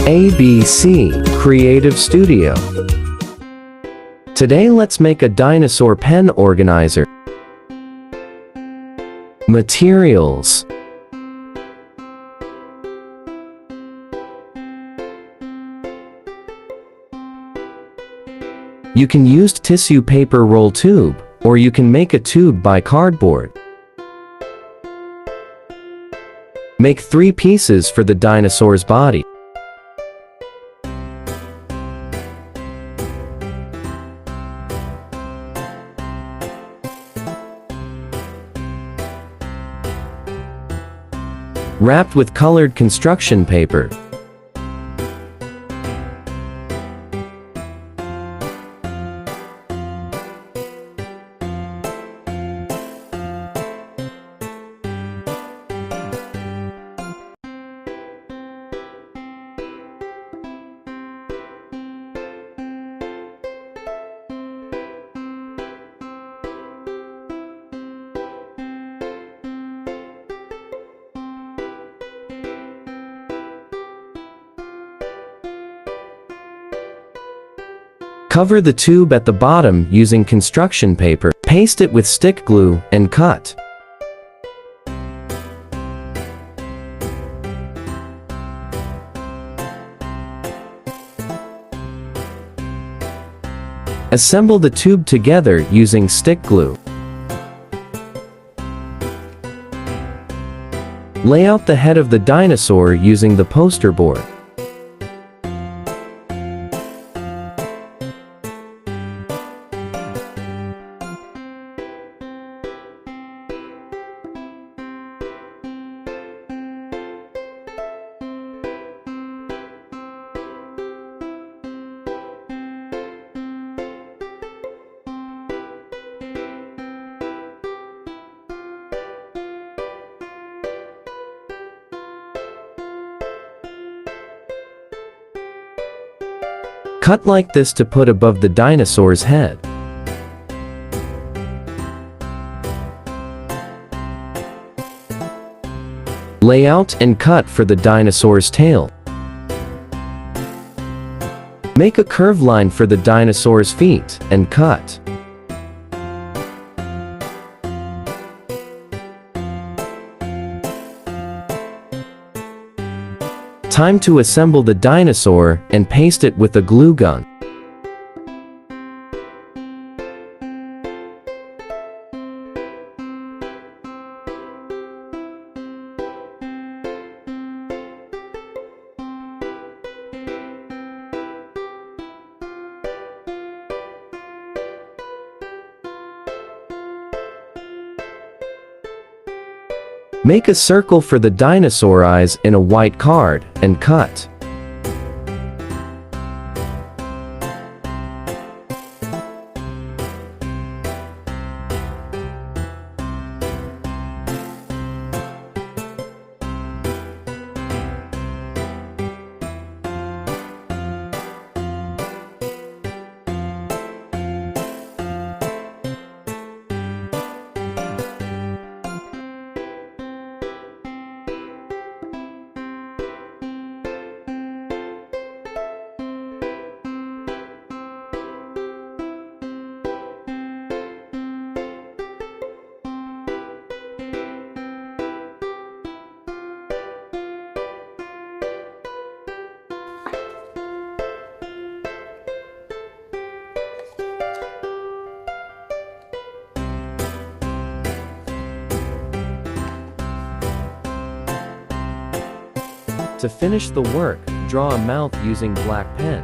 ABC Creative Studio. Today let's make a dinosaur pen organizer. Materials: you can use tissue paper roll tube, or you can make a tube by cardboard. Make 3 pieces for the dinosaur's body. Wrapped with colored construction paper. Cover the tube at the bottom using construction paper, paste it with stick glue, and cut. Assemble the tube together using stick glue. Lay out the head of the dinosaur using the poster board. Cut like this to put above the dinosaur's head. Lay out and cut for the dinosaur's tail. Make a curved line for the dinosaur's feet and cut. Time to assemble the dinosaur and paste it with a glue gun. Make a circle for the dinosaur eyes in a white card and cut. To finish the work, draw a mouth using black pen.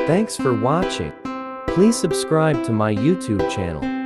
Thanks for watching. Please subscribe to my YouTube channel.